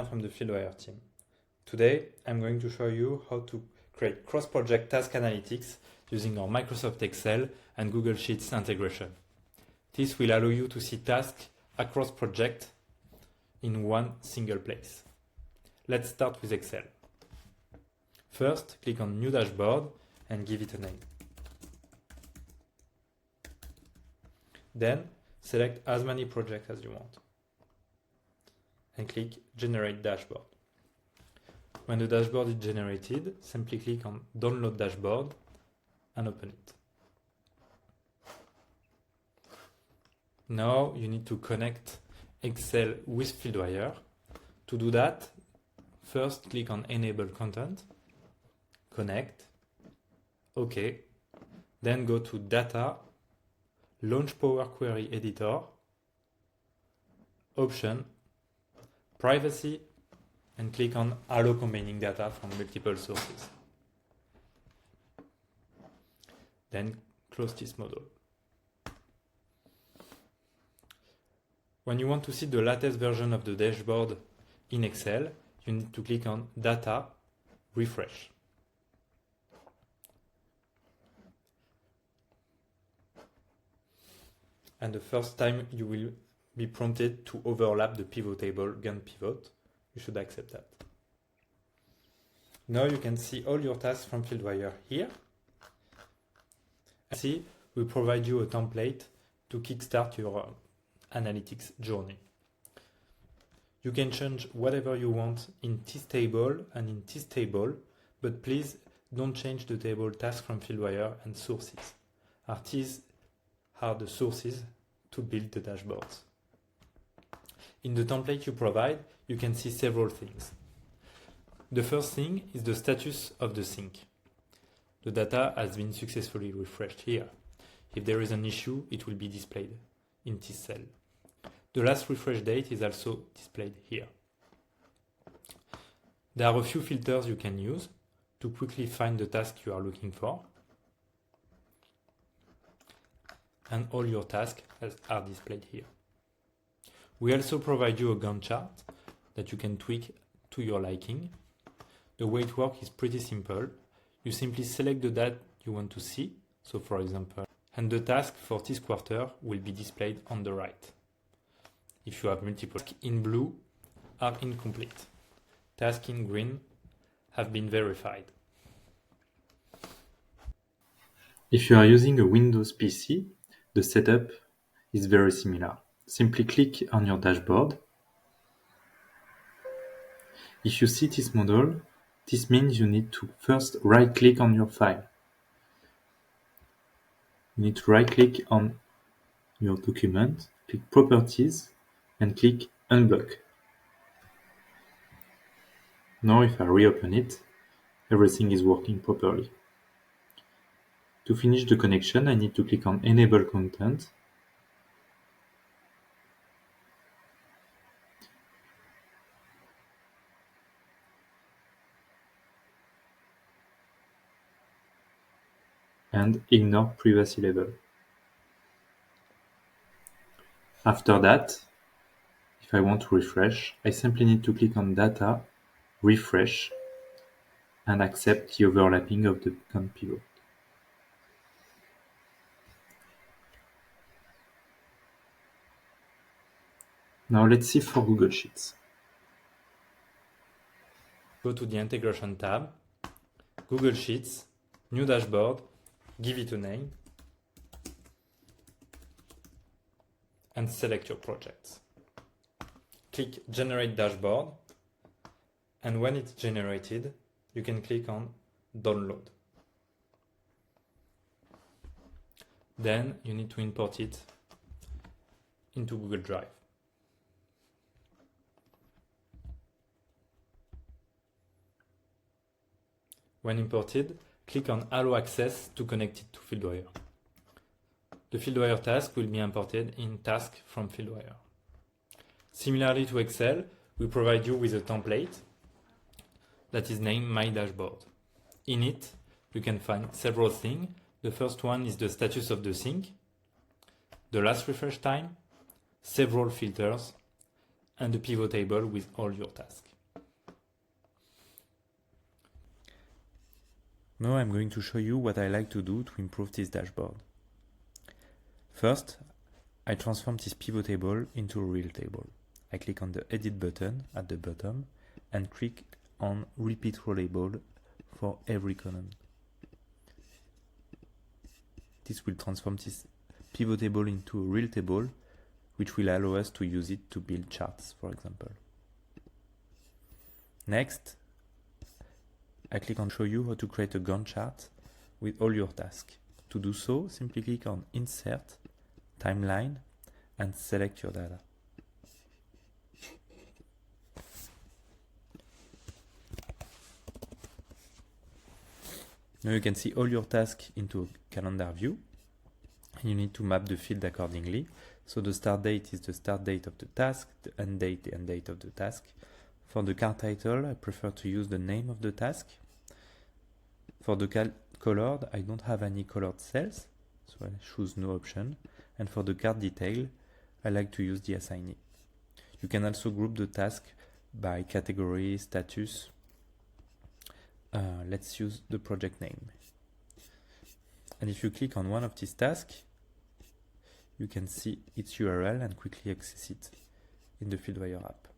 From the Fieldwire team. Today, I'm going to show you how to create cross-project task analytics using our Microsoft Excel and Google Sheets integration. This will allow you to see tasks across projects in one single place. Let's start with Excel. First, click on New Dashboard and give it a name. Then, select as many projects as you want and click Generate Dashboard. When the dashboard is generated, simply click on Download Dashboard and open it. Now you need to connect Excel with Fieldwire. To do that, first click on Enable Content, Connect, OK, then go to Data, Launch Power Query Editor, Option, Privacy, and click on Allow combining data from multiple sources. Then close this module. When you want to see the latest version of the dashboard in Excel, you need to click on Data, Refresh. And the first time you will be prompted to overlap the pivot table Gantt pivot. You should accept that. Now you can see all your tasks from Fieldwire here. See, we provide you a template to kickstart your analytics journey. You can change whatever you want in this table and in this table, but please don't change the table task from Fieldwire and sources. These are the sources to build the dashboards. In the template you provide, you can see several things. The first thing is the status of the sync. The data has been successfully refreshed here. If there is an issue, it will be displayed in this cell. The last refresh date is also displayed here. There are a few filters you can use to quickly find the task you are looking for. And all your tasks are displayed here. We also provide you a Gantt chart that you can tweak to your liking. The way it works is pretty simple. You simply select the data you want to see, so for example, and the task for this quarter will be displayed on the right. If you have multiple tasks in blue are incomplete. Tasks in green have been verified. If you are using a Windows PC, the setup is very similar. Simply click on your dashboard. If you see this model, this means you need to first right-click on your file. You need to right-click on your document, click Properties, and click Unblock. Now if I reopen it, everything is working properly. To finish the connection, I need to click on Enable Content, and ignore privacy level. After that, if I want to refresh, I simply need to click on Data, Refresh, and accept the overlapping of the Gantt pivot. Now let's see for Google Sheets. Go to the Integration tab, Google Sheets, New Dashboard, give it a name, and select your projects. Click Generate Dashboard, and when it's generated, you can click on Download. Then you need to import it into Google Drive. When imported, click on Allow Access to connect it to Fieldwire. The Fieldwire task will be imported in Task from Fieldwire. Similarly to Excel, we provide you with a template that is named My Dashboard. In it, you can find several things. The first one is the status of the sync, the last refresh time, several filters, and a pivot table with all your tasks. Now I'm going to show you what I like to do to improve this dashboard. First, I transform this pivot table into a real table. I click on the Edit button at the bottom and click on Repeat Row Label for every column. This will transform this pivot table into a real table, which will allow us to use it to build charts, for example. Next, I click on Show you how to create a Gantt chart with all your tasks. To do so, simply click on Insert, Timeline, and select your data. Now you can see all your tasks into a calendar view. You need to map the field accordingly. So the start date is the start date of the task, the end date of the task. For the card title, I prefer to use the name of the task. For the colored, I don't have any colored cells, so I choose no option. And for the card detail, I like to use the assignee. You can also group the task by category, status. Let's use the project name. And if you click on one of these tasks, you can see its URL and quickly access it in the Fieldwire app.